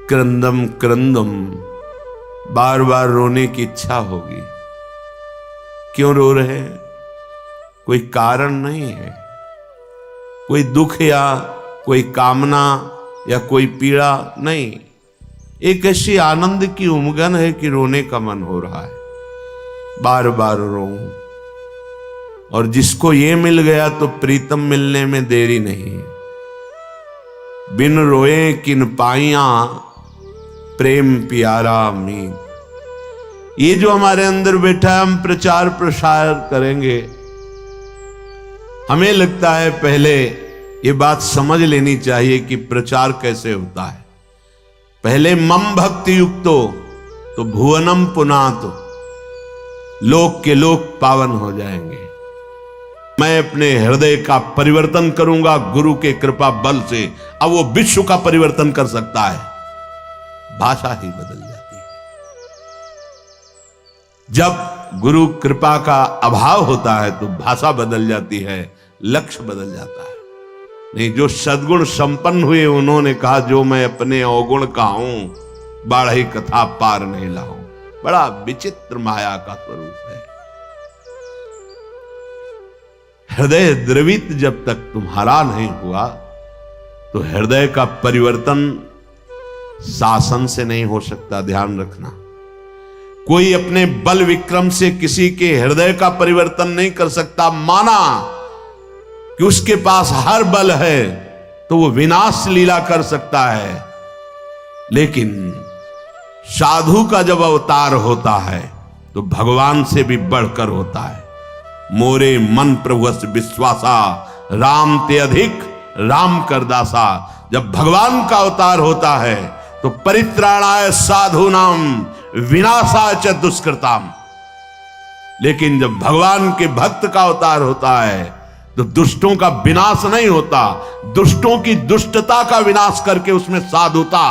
क्रंदम क्रंदम, बार बार रोने की इच्छा होगी। क्यों रो रहे हैं? कोई कारण नहीं है, कोई दुख या कोई कामना या कोई पीड़ा नहीं, एक ऐसी आनंद की उमगन है कि रोने का मन हो रहा है, बार बार रोऊं। और जिसको ये मिल गया तो प्रीतम मिलने में देरी नहीं। बिन रोए किन पाइया प्रेम प्यारा मीत। ये जो हमारे अंदर बैठा है, हम प्रचार प्रसार करेंगे। हमें लगता है पहले ये बात समझ लेनी चाहिए कि प्रचार कैसे होता है। पहले मम भक्ति युक्तो तो भुवनम पुनातो, लोक के लोक पावन हो जाएंगे। मैं अपने हृदय का परिवर्तन करूंगा गुरु के कृपा बल से। अब वो विश्व का परिवर्तन कर सकता है, भाषा ही बदल जाती है। जब गुरु कृपा का अभाव होता है तो भाषा बदल जाती है, लक्ष्य बदल जाता है। नहीं, जो सद्गुण संपन्न हुए उन्होंने कहा, जो मैं अपने अवगुण का हूं बाढ़ी कथा पार नहीं लाऊं। बड़ा विचित्र माया का स्वरूप है। हृदय द्रवित जब तक तुम्हारा नहीं हुआ तो हृदय का परिवर्तन शासन से नहीं हो सकता। ध्यान रखना, कोई अपने बल विक्रम से किसी के हृदय का परिवर्तन नहीं कर सकता। माना कि उसके पास हर बल है तो वो विनाश लीला कर सकता है, लेकिन साधु का जब अवतार होता है तो भगवान से भी बढ़कर होता है। मोरे मन प्रभुस विश्वासा, राम ते अधिक राम कर दासा। जब भगवान का अवतार होता है तो परित्राणाय साधूनाम विनाशाय च दुष्कृताम। लेकिन जब भगवान के भक्त का अवतार होता है तो दुष्टों का विनाश नहीं होता, दुष्टों की दुष्टता का विनाश करके उसमें साधुता,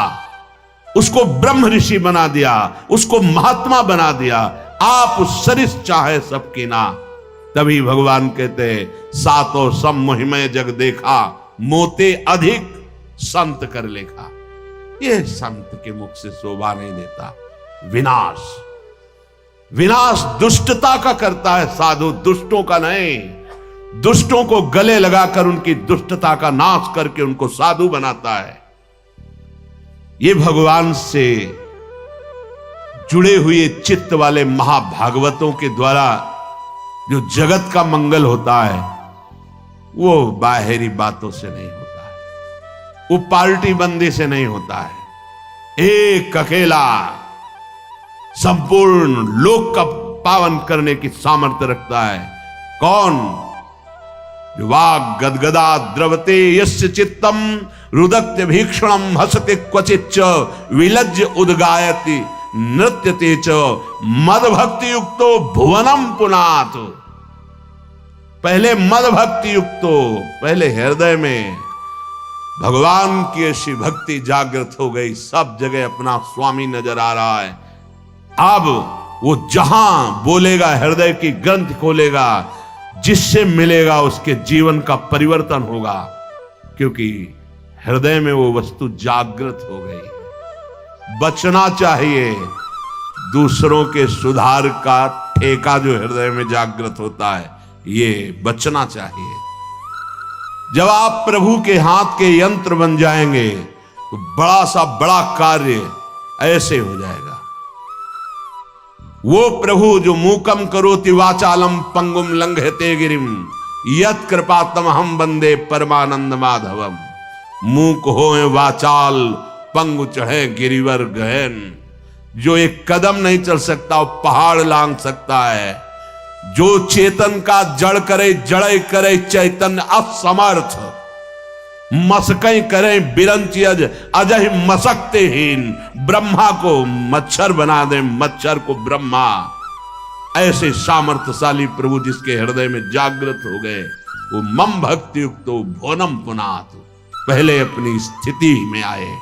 उसको ब्रह्म ऋषि बना दिया, उसको महात्मा बना दिया। आप सरिस चाहे सबकी ना। तभी भगवान कहते हैं, सातो सम मोहिमय जग देखा, मोते अधिक संत कर लेखा। यह संत के मुख से शोभा नहीं देता। विनाश, विनाश दुष्टता का करता है साधु, दुष्टों का नहीं। दुष्टों को गले लगाकर उनकी दुष्टता का नाश करके उनको साधु बनाता है। ये भगवान से जुड़े हुए चित्त वाले महाभागवतों के द्वारा जो जगत का मंगल होता है वो बाहरी बातों से नहीं होता है, वो पार्टी बंदी से नहीं होता है। एक अकेला संपूर्ण लोक का पावन करने की सामर्थ्य रखता है। कौन? वाग गदगदा द्रवते यस्य चित्तम रुदत्य भीक्षणम हसते क्वचिच्च विलज्ज उद्गायति नृत्यते च मद भक्ति युक्तो भुवनम पुनात। पहले मद भक्ति युक्तो, पहले हृदय में भगवान की ऐसी भक्ति जागृत हो गई, सब जगह अपना स्वामी नजर आ रहा है। अब वो जहां बोलेगा, हृदय की ग्रंथ खोलेगा, जिससे मिलेगा उसके जीवन का परिवर्तन होगा, क्योंकि हृदय में वो वस्तु जागृत हो गई है। बचना चाहिए दूसरों के सुधार का ठेका जो हृदय में जागृत होता है, ये बचना चाहिए। जब आप प्रभु के हाथ के यंत्र बन जाएंगे तो बड़ा सा बड़ा कार्य ऐसे हो जाएगा। वो प्रभु जो मूकम करोति वाचालम पंगुम लंघयते गिरिम यत् कृपातम हम वंदे परमानंद माधवम। मूक होए वाचाल पंगु चढ़े गिरिवर गहन। जो एक कदम नहीं चल सकता वो पहाड़ लांग सकता है। जो चेतन का जड़ करे, जड़े करे चैतन्य असमर्थ। मसकई करे बिरंची अजय मसकते हीन। ब्रह्मा को मच्छर बना दे, मच्छर को ब्रह्मा। ऐसे सामर्थ्यशाली प्रभु जिसके हृदय में जागृत हो गए, वो मम भक्ति युक्तो भुवनम पुनात। पहले अपनी स्थिति में आए,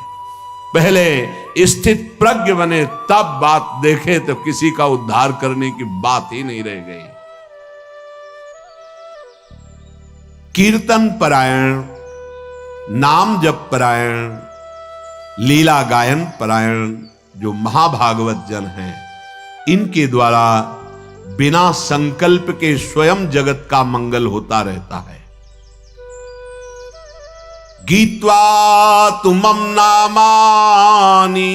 पहले स्थित प्रज्ञ बने, तब बात देखे तो किसी का उद्धार करने की बात ही नहीं रह गई। कीर्तन परायण, नाम जप परायण, लीला गायन परायण जो महाभागवत जन हैं, इनके द्वारा बिना संकल्प के स्वयं जगत का मंगल होता रहता है। गीत्वा तुमं नामानि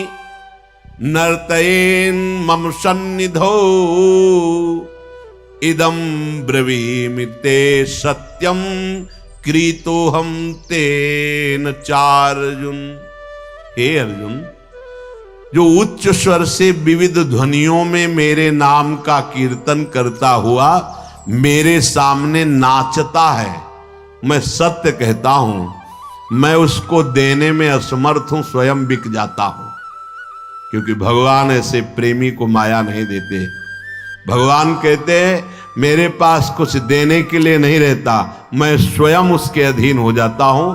नर्तयेन् मम सन्निधौ इदं ब्रवीमि ते सत्यं क्रीतोहम तेन चार्जुन। हे अर्जुन, जो उच्च स्वर से विविध ध्वनियों में मेरे नाम का कीर्तन करता हुआ मेरे सामने नाचता है, मैं सत्य कहता हूं, मैं उसको देने में असमर्थ हूं, स्वयं बिक जाता हूं। क्योंकि भगवान ऐसे प्रेमी को माया नहीं देते। भगवान कहते हैं मेरे पास कुछ देने के लिए नहीं रहता, मैं स्वयं उसके अधीन हो जाता हूं।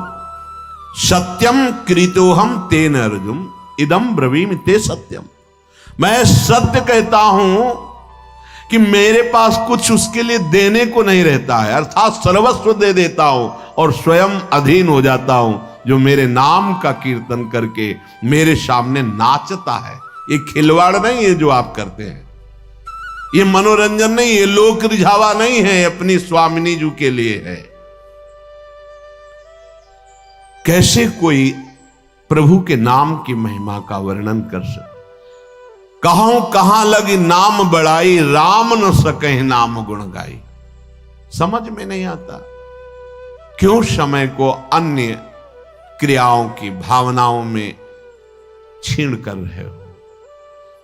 सत्यम कृतोहम तेन अर्जुन इदम ब्रवीमि ते सत्यम। मैं सत्य कहता हूं कि मेरे पास कुछ उसके लिए देने को नहीं रहता है, अर्थात सर्वस्व दे देता हूं और स्वयं अधीन हो जाता हूं, जो मेरे नाम का कीर्तन करके मेरे सामने नाचता है। ये खिलवाड़ नहीं है जो आप करते हैं, ये मनोरंजन नहीं है, लोक रिझावा नहीं है, अपनी स्वामिनी जी के लिए है। कैसे कोई प्रभु के नाम की महिमा का वर्णन कर सके? कहां लगी नाम बढ़ाई, राम न सके नाम गुण गाई। समझ में नहीं आता, क्यों समय को अन्य क्रियाओं की भावनाओं में छीन कर रहे हो?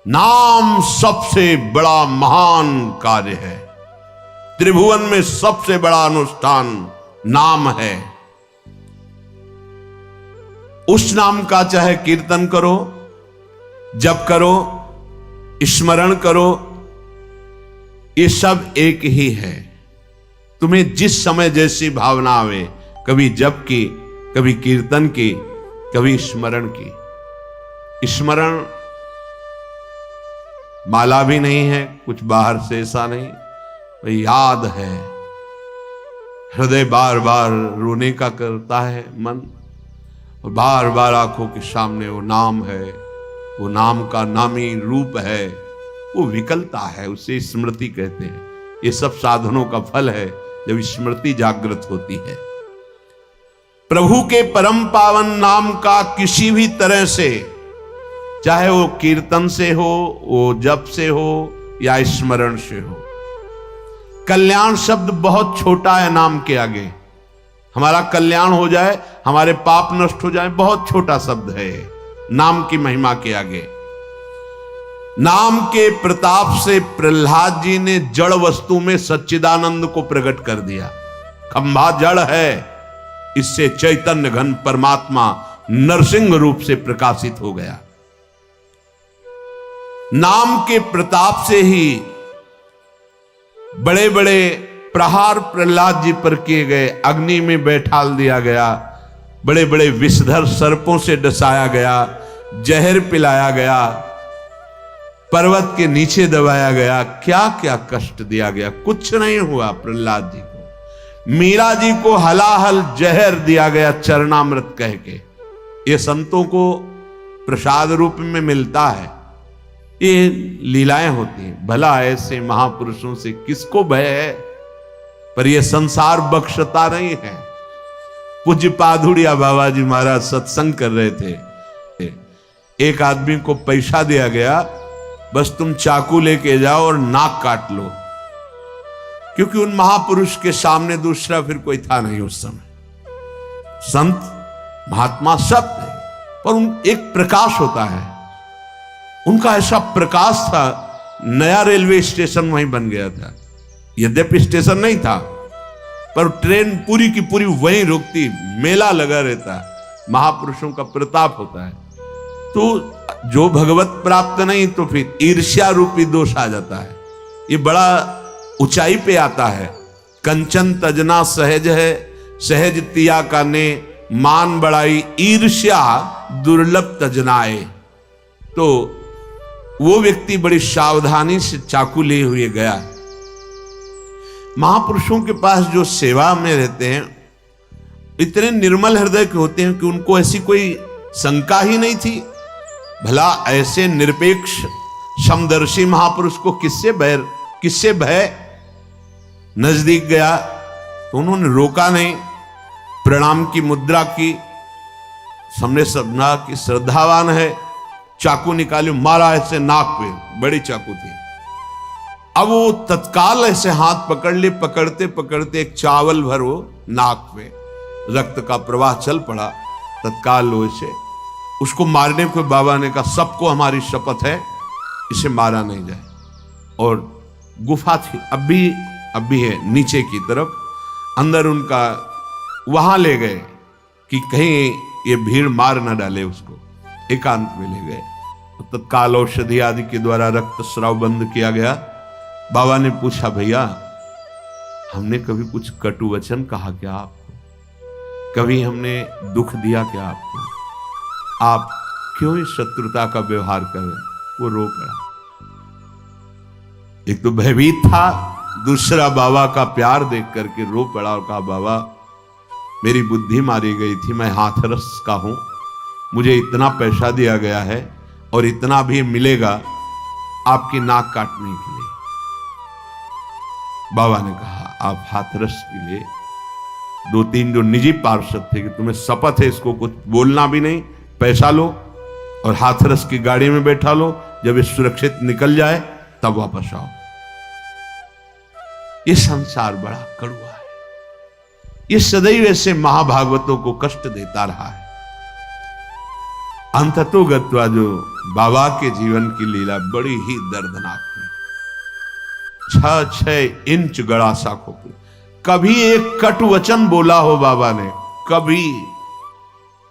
नाम सबसे बड़ा महान कार्य है। त्रिभुवन में सबसे बड़ा अनुष्ठान नाम है। उस नाम का चाहे कीर्तन करो, जप करो, स्मरण करो, ये सब एक ही है। तुम्हें जिस समय जैसी भावना आवे, कभी जप की, कभी कीर्तन की, कभी स्मरण की। स्मरण माला भी नहीं है, कुछ बाहर से ऐसा नहीं, भाई याद है। हृदय बार बार रोने का करता है मन, और बार बार आंखों के सामने वो नाम है, वो नाम का नामी रूप है, वो विकलता है, उसे स्मृति कहते हैं। ये सब साधनों का फल है जब स्मृति जागृत होती है। प्रभु के परम पावन नाम का किसी भी तरह से, चाहे वो कीर्तन से हो, वो जप से हो या स्मरण से हो। कल्याण शब्द बहुत छोटा है नाम के आगे। हमारा कल्याण हो जाए, हमारे पाप नष्ट हो जाए, बहुत छोटा शब्द है नाम की महिमा के आगे। नाम के प्रताप से प्रहलाद जी ने जड़ वस्तु में सच्चिदानंद को प्रकट कर दिया। खंभा जड़ है, इससे चैतन्य घन परमात्मा नरसिंह रूप से प्रकाशित हो गया। नाम के प्रताप से ही बड़े बड़े प्रहार प्रहलाद जी पर किए गए, अग्नि में बैठाल दिया गया, बड़े बड़े विषधर सर्पों से डसाया गया, जहर पिलाया गया, पर्वत के नीचे दबाया गया, क्या क्या कष्ट दिया गया, कुछ नहीं हुआ प्रहलाद जी को। मीरा जी को हलाहल जहर दिया गया चरणामृत कह के। ये संतों को प्रसाद रूप में मिलता है, ये लीलाएं होती हैं। भला ऐसे महापुरुषों से किसको भय है? पर यह संसार बख्शता नहीं है। पूज्य पाधुड़िया बाबा जी महाराज सत्संग कर रहे थे, एक आदमी को पैसा दिया गया, बस तुम चाकू लेके जाओ और नाक काट लो, क्योंकि उन महापुरुष के सामने दूसरा फिर कोई था नहीं उस समय। संत महात्मा सब थे, पर उन एक प्रकाश होता है, उनका ऐसा प्रकाश था। नया रेलवे स्टेशन वहीं बन गया था, यद्यपि स्टेशन नहीं था, पर ट्रेन पूरी की पूरी वहीं रुकती, मेला लगा रहता। महापुरुषों का प्रताप होता है। तो जो भगवत प्राप्त नहीं तो फिर ईर्ष्या रूपी दोष आ जाता है। ये बड़ा ऊंचाई पे आता है। कंचन तजना सहज है, सहज तिया का ने मान बढ़ाई, ईर्ष्या दुर्लभ तजनाए। तो वो व्यक्ति बड़ी सावधानी से चाकू लिए हुए गया। महापुरुषों के पास जो सेवा में रहते हैं, इतने निर्मल हृदय के होते हैं कि उनको ऐसी कोई शंका ही नहीं थी। भला ऐसे निरपेक्ष समदर्शी महापुरुष को किससे भय? नजदीक गया तो उन्होंने रोका नहीं, प्रणाम की मुद्रा की, सामने समझा कि श्रद्धावान है, चाकू निकाली, मारा ऐसे नाक पे, बड़ी चाकू थी। अब वो तत्काल ऐसे हाथ पकड़ ले, पकड़ते पकड़ते एक चावल भर वो नाक पे, रक्त का प्रवाह चल पड़ा। तत्काल वैसे उसको मारने को बाबा ने कहा, सबको हमारी शपथ है इसे मारा नहीं जाए। और गुफा थी, अब भी है नीचे की तरफ, अंदर उनका वहां ले गए कि कहीं ये भीड़ मार ना डाले उसको, एकांत में ले गए। तो तत्काल औषधि आदि के द्वारा रक्त स्राव बंद किया गया। बाबा ने पूछा, भैया हमने कभी कुछ कटु वचन कहा क्या आपको? कभी हमने दुख दिया क्या आपको? आप क्यों इस शत्रुता का व्यवहार कर रहे? वो रो पड़ा। एक तो भयभीत था, दूसरा बाबा का प्यार देख करके रो पड़ा और कहा, बाबा मेरी बुद्धि मारी गई थी, मैं हाथरस का हूं, मुझे इतना पैसा दिया गया है और इतना भी मिलेगा आपकी नाक काटने के लिए। बाबा ने कहा, आप हाथरस के लिए 2-3 जो निजी पार्षद थे कि तुम्हें शपथ है इसको कुछ बोलना भी नहीं, पैसा लो और हाथरस की गाड़ी में बैठा लो, जब ये सुरक्षित निकल जाए तब वापस आओ। ये संसार बड़ा कड़वा है, ये सदैव ऐसे महाभागवतों को कष्ट देता रहा है। अंततो गत्वा जो बाबा के जीवन की लीला बड़ी ही दर्दनाक हुई। 6-6 इंच गड़ा साखों पे, कभी एक कटु वचन बोला हो बाबा ने, कभी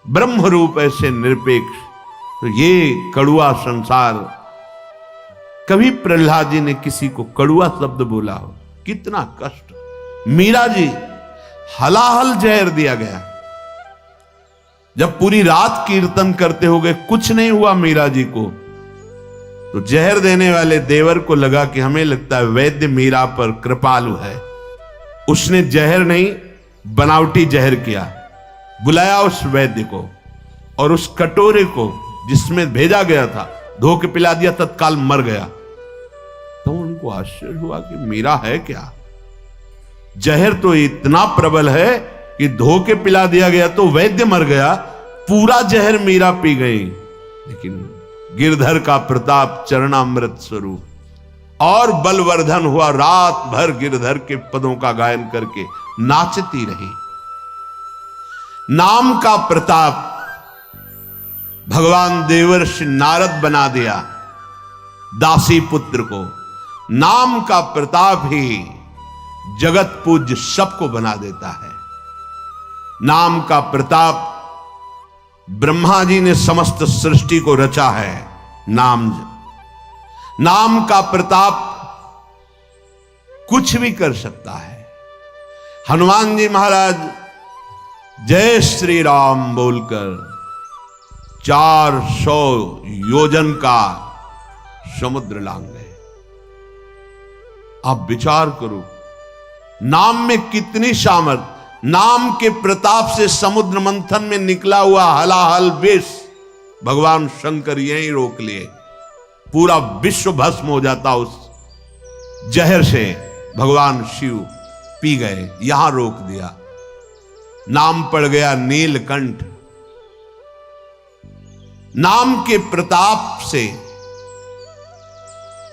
ब्रह्म रूप ऐसे निरपेक्ष, तो ये कड़ुआ संसार, कभी प्रहलाद जी ने किसी को कड़ुआ शब्द बोला हो? कितना कष्ट। मीरा जी हलाहल जहर दिया गया, जब पूरी रात कीर्तन करते हो गए कुछ नहीं हुआ मीरा जी को, तो जहर देने वाले देवर को लगा कि हमें लगता है वैद्य मीरा पर कृपालु है, उसने जहर नहीं बनावटी जहर किया, बुलाया उस वैद्य को और उस कटोरे को जिसमें भेजा गया था धो के पिला दिया, तत्काल मर गया। तो उनको आश्चर्य हुआ कि मीरा है क्या, जहर तो इतना प्रबल है कि धो के पिला दिया गया तो वैद्य मर गया, पूरा जहर मीरा पी गई। लेकिन गिरधर का प्रताप चरणामृत स्वरूप और बलवर्धन हुआ, रात भर गिरधर के पदों का गायन करके नाचती रही। नाम का प्रताप भगवान देवर्षि नारद बना दिया दासी पुत्र को, नाम का प्रताप ही जगत पूज्य सबको बना देता है। नाम का प्रताप, ब्रह्मा जी ने समस्त सृष्टि को रचा है, नाम का प्रताप कुछ भी कर सकता है। हनुमान जी महाराज जय श्री राम बोलकर 400 योजन का समुद्र लांग गए। आप विचार करो, नाम में कितनी सामर्थ, नाम के प्रताप से समुद्र मंथन में निकला हुआ हलाहल विष भगवान शंकर यहीं रोक लिए, पूरा विश्व भस्म हो जाता उस जहर से, भगवान शिव पी गए, यहां रोक दिया। नाम पड़ गया नीलकंठ। नाम के प्रताप से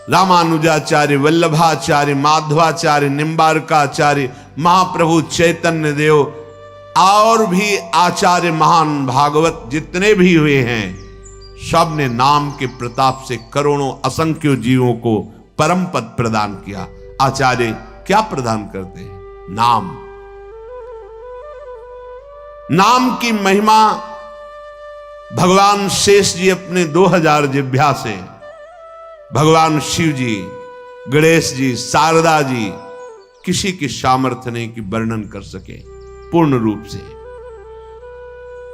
रामानुजाचार्य, वल्लभाचार्य, माधवाचार्य, निम्बारकाचार्य, महाप्रभु चैतन्य देव और भी आचार्य महान भागवत जितने भी हुए हैं, सब ने नाम के प्रताप से करोड़ों असंख्य जीवों को परम पद प्रदान किया। आचार्य क्या प्रदान करते हैं? नाम। नाम की महिमा भगवान शेष जी अपने 2000 जिह्वा से, भगवान शिव जी, गणेश जी, शारदा जी, किसी की सामर्थ्य नहीं कि वर्णन कर सके पूर्ण रूप से।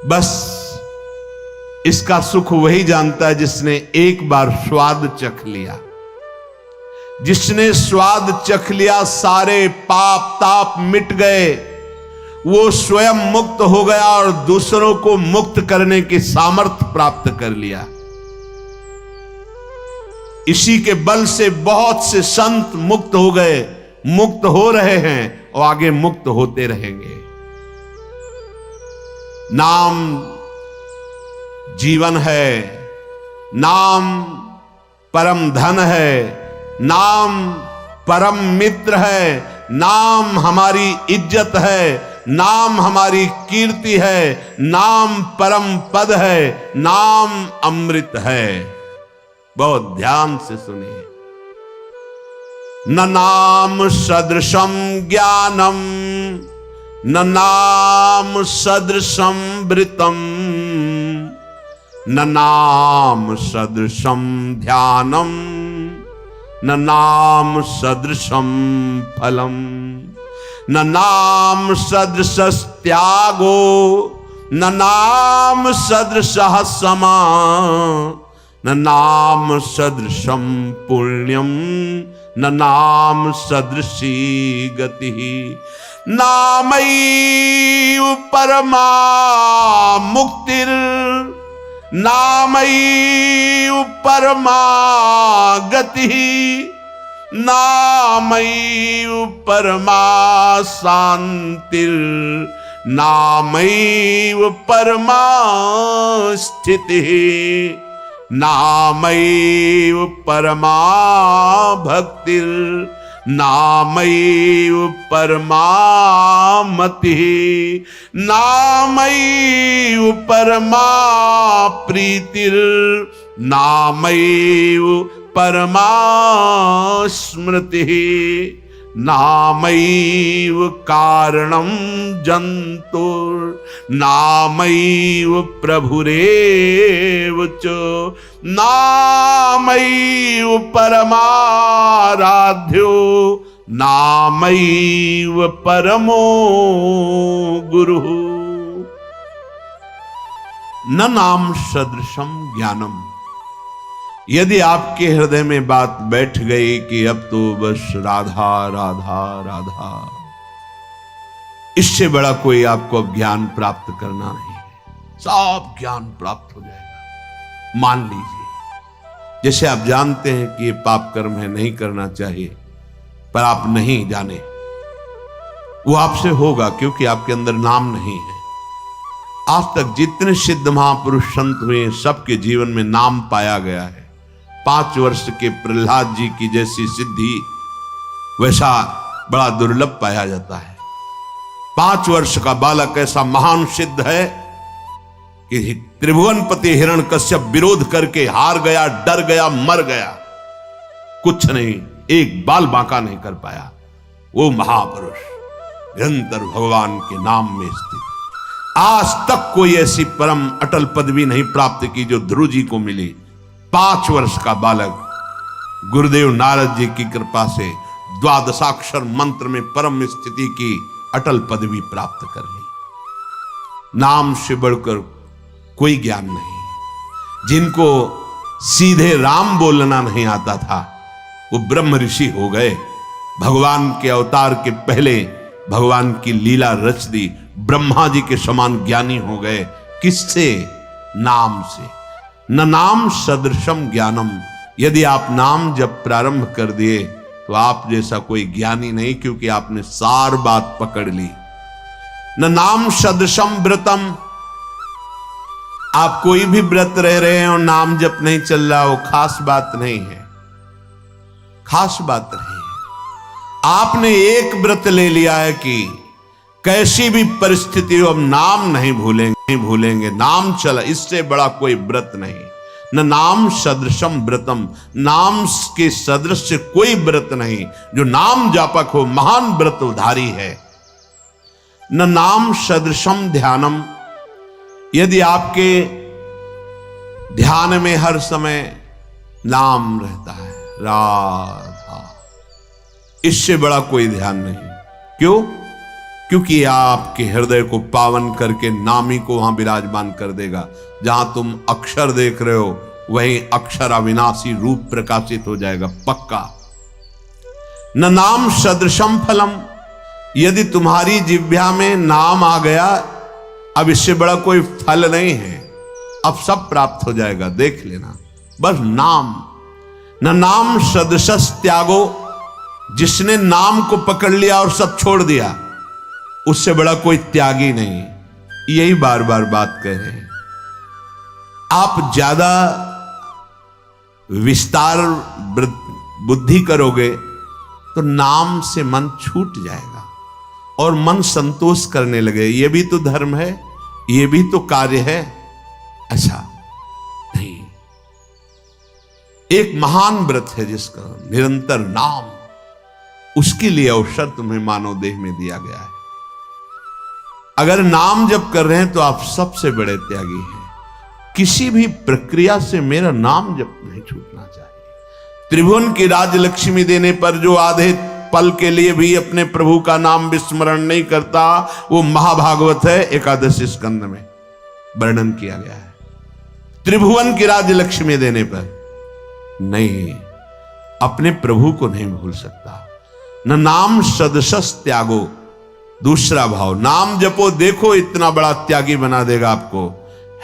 बस इसका सुख वही जानता है जिसने एक बार स्वाद चख लिया। जिसने स्वाद चख लिया, सारे पाप ताप मिट गए। वो स्वयं मुक्त हो गया और दूसरों को मुक्त करने की सामर्थ्य प्राप्त कर लिया। इसी के बल से बहुत से संत मुक्त हो गए, मुक्त हो रहे हैं और आगे मुक्त होते रहेंगे। नाम जीवन है, नाम परम धन है, नाम परम मित्र है, नाम हमारी इज्जत है, नाम हमारी कीर्ति है, नाम परम पद है, नाम अमृत है। बहुत ध्यान से सुनिए। न नाम सदृशम ज्ञानम, न नाम सदृशम वृतम, न नाम सदृशम ध्यानम, न नाम सदृशम फलम, न नाम सदृश त्यागो, न नाम सदृशः समा, न नाम सदृशम पुण्यम, न नाम सदृशी गति। नामैव परमा मुक्तिर्, नामैव परमा गतिः, नामैव परमा शांतिर्, नामैव परमा स्थितिः, नामैव परमा भक्तिर्, नामैव परमा मतिः, नामैव परमा प्रीतिर्, नामैव परमा स्मृतिः, नामैव कारणं जन्तुर्, नामैव प्रभुरेव च, नामैव परमाराध्यो, नामैव परमो गुरुः। न नाम सदृशम ज्ञानम। यदि आपके हृदय में बात बैठ गई कि अब तो बस राधा राधा राधा, इससे बड़ा कोई आपको अब ज्ञान प्राप्त करना नहीं है, सब ज्ञान प्राप्त हो जाएगा। मान लीजिए, जैसे आप जानते हैं कि ये पाप कर्म है, नहीं करना चाहिए, पर आप नहीं जाने, वो आपसे होगा क्योंकि आपके अंदर नाम नहीं है। आज तक जितने सिद्ध महापुरुष संत हुए, सबके जीवन में नाम पाया गया है। 5 वर्ष के प्रहलाद जी की जैसी सिद्धि वैसा बड़ा दुर्लभ पाया जाता है। 5 वर्ष का बालक ऐसा महान सिद्ध है कि त्रिभुवनपति हिरण्यकश्यप विरोध करके हार गया, डर गया, मर गया, कुछ नहीं, एक बाल बांका नहीं कर पाया। वो महापुरुष निरंतर भगवान के नाम में स्थित। आज तक कोई ऐसी परम अटल पदवी नहीं प्राप्त की जो ध्रुव जी को मिली। 5 वर्ष का बालक गुरुदेव नारद जी की कृपा से द्वादशाक्षर मंत्र में परम स्थिति की अटल पदवी प्राप्त कर ली। नाम से बढ़कर कोई ज्ञान नहीं। जिनको सीधे राम बोलना नहीं आता था, वो ब्रह्म ऋषि हो गए। भगवान के अवतार के पहले भगवान की लीला रच दी, ब्रह्मा जी के समान ज्ञानी हो गए। किससे? नाम से। न नाम सदृशम ज्ञानम। यदि आप नाम जब प्रारंभ कर दिए तो आप जैसा कोई ज्ञानी नहीं, क्योंकि आपने सार बात पकड़ ली। न नाम सदृशम व्रतम। आप कोई भी व्रत रह रहे हैं और नाम जप नहीं चल रहा, वो खास बात नहीं है, खास बात नहीं है। आपने एक व्रत ले लिया है कि कैसी भी परिस्थिति हो अब नाम नहीं भूलेंगे, नाम चला, इससे बड़ा कोई व्रत नहीं। न नाम सदृशम व्रतम। नाम के सदृश कोई व्रत नहीं। जो नाम जापक हो महान व्रत उधारी है। न नाम सदृशम ध्यानम। यदि आपके ध्यान में हर समय नाम रहता है, राधा, इससे बड़ा कोई ध्यान नहीं। क्यों? क्योंकि आपके हृदय को पावन करके नामी को वहां विराजमान कर देगा। जहां तुम अक्षर देख रहे हो वहीं अक्षर अविनाशी रूप प्रकाशित हो जाएगा, पक्का। न नाम सदृशम फलम। यदि तुम्हारी जिह्वा में नाम आ गया, अब इससे बड़ा कोई फल नहीं है, अब सब प्राप्त हो जाएगा। देख लेना, बस नाम। न नाम सदसस त्यागो, जिसने नाम को पकड़ लिया और सब छोड़ दिया, उससे बड़ा कोई त्यागी नहीं। यही बार बार बात कह रहे हैं। आप ज्यादा विस्तार बुद्धि करोगे तो नाम से मन छूट जाएगा और मन संतोष करने लगे, ये भी तो धर्म है, ये भी तो कार्य है। ऐसा नहीं, एक महान व्रत है जिसका निरंतर नाम, उसके लिए अवसर तुम्हें मानव देह में दिया गया है। अगर नाम जप कर रहे हैं तो आप सबसे बड़े त्यागी हैं। किसी भी प्रक्रिया से मेरा नाम जप नहीं छूटना चाहिए। त्रिभुवन की राजलक्ष्मी देने पर जो आधे पल के लिए भी अपने प्रभु का नाम विस्मरण नहीं करता, वो महाभागवत है, एकादश स्कंद में वर्णन किया गया है। त्रिभुवन की राजलक्ष्मी देने पर नहीं, अपने प्रभु को नहीं भूल सकता। न नाम सदसस त्यागो, दूसरा भाव, नाम जपो, देखो इतना बड़ा त्यागी बना देगा आपको।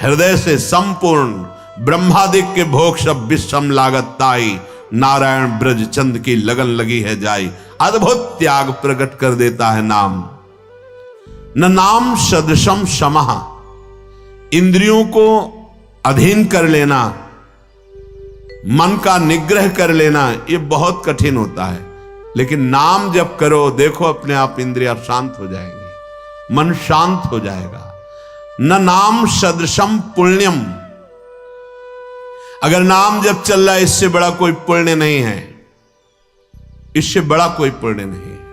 हृदय से संपूर्ण ब्रह्मादिक के भोग सब विषम लागत ताई, नारायण ब्रज चंद की लगन लगी है जाई। अद्भुत त्याग प्रकट कर देता है नाम। न नाम सदसम समः, इंद्रियों को अधीन कर लेना, मन का निग्रह कर लेना, ये बहुत कठिन होता है। लेकिन नाम जब करो, देखो अपने आप इंद्रियां शांत हो जाएंगी, मन शांत हो जाएगा। न नाम सदृशम पुण्यम, अगर नाम जब चल रहा है, इससे बड़ा कोई पुण्य नहीं है, इससे बड़ा कोई पुण्य नहीं है।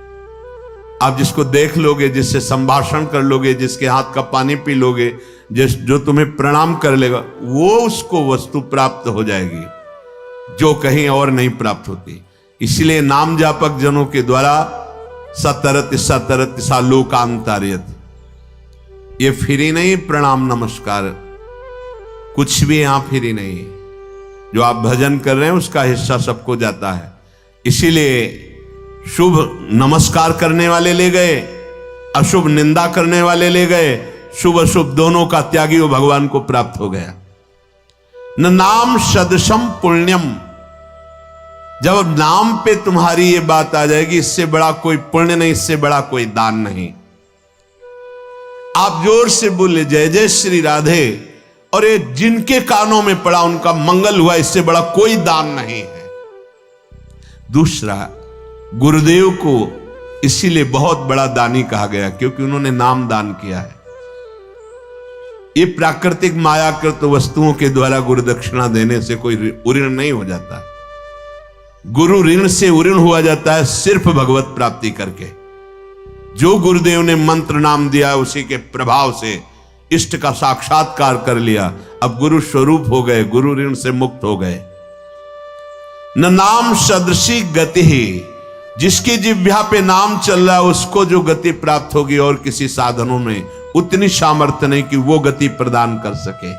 आप जिसको देख लोगे, जिससे संभाषण कर लोगे, जिसके हाथ का पानी पी लोगे, जो तुम्हें प्रणाम कर लेगा, वो उसको वस्तु प्राप्त हो जाएगी जो कहीं और नहीं प्राप्त होती। इसलिए नाम जापक जनों के द्वारा सतरत सतरत सा लोकांतरियत, ये फ्री नहीं प्रणाम नमस्कार, कुछ भी यहां फ्री नहीं। जो आप भजन कर रहे हैं उसका हिस्सा सबको जाता है। इसीलिए शुभ नमस्कार करने वाले ले गए, अशुभ निंदा करने वाले ले गए, शुभ अशुभ दोनों का त्यागी वो भगवान को प्राप्त हो गया। न नाम सदसम पुण्यम, जब नाम पे तुम्हारी ये बात आ जाएगी, इससे बड़ा कोई पुण्य नहीं, इससे बड़ा कोई दान नहीं। आप जोर से बोले जय जय श्री राधे, और ये जिनके कानों में पड़ा उनका मंगल हुआ, इससे बड़ा कोई दान नहीं है। दूसरा, गुरुदेव को इसीलिए बहुत बड़ा दानी कहा गया क्योंकि उन्होंने नाम दान किया है। ये प्राकृतिक मायाकृत वस्तुओं के द्वारा गुरु दक्षिणा देने से कोई ऋण नहीं हो जाता। गुरु ऋण से उऋण हुआ जाता है सिर्फ भगवत प्राप्ति करके। जो गुरुदेव ने मंत्र नाम दिया, उसी के प्रभाव से इष्ट का साक्षात्कार कर लिया, अब गुरु स्वरूप हो गए, गुरु ऋण से मुक्त हो गए। न नाम सदृशी गति ही, जिसकी जिह्वा पे नाम चल रहा है उसको जो गति प्राप्त होगी, और किसी साधनों में उतनी सामर्थ्य नहीं कि वो गति प्रदान कर सके।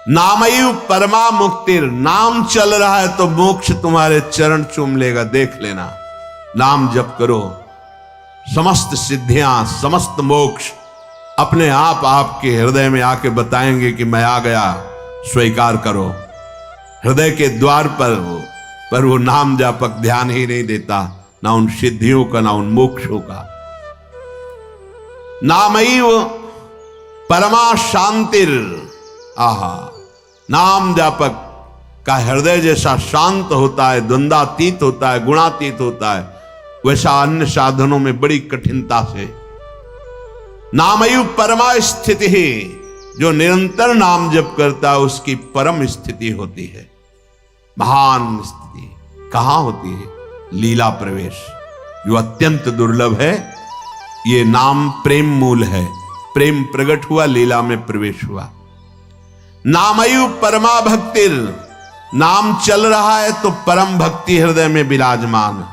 नामयु परमा मुक्तिर, नाम चल रहा है तो मोक्ष तुम्हारे चरण चूम लेगा, देख लेना। नाम जप करो, समस्त सिद्धियां, समस्त मोक्ष अपने आप आपके हृदय में आके बताएंगे कि मैं आ गया, स्वीकार करो। हृदय के द्वार पर वो नाम जापक ध्यान ही नहीं देता, ना उन सिद्धियों का, ना उन मोक्षों का। नामैव परमा शांतिर, आहा, नाम जापक का हृदय जैसा शांत होता है, द्वंद्वातीत होता है, गुणातीत होता है, वैसा अन्य साधनों में बड़ी कठिनता से। नामयु परमा स्थिति ही, जो निरंतर नाम जप करता है उसकी परम स्थिति होती है, महान स्थिति। कहां होती है? लीला प्रवेश, जो अत्यंत दुर्लभ है। ये नाम प्रेम मूल है, प्रेम प्रकट हुआ, लीला में प्रवेश हुआ। नामयु परमा भक्तिर, नाम चल रहा है तो परम भक्ति हृदय में विराजमान।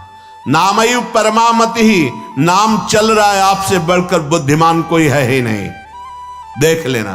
नामयु परमामति ही, नाम चल रहा है, आपसे बढ़कर बुद्धिमान कोई है ही नहीं, देख लेना।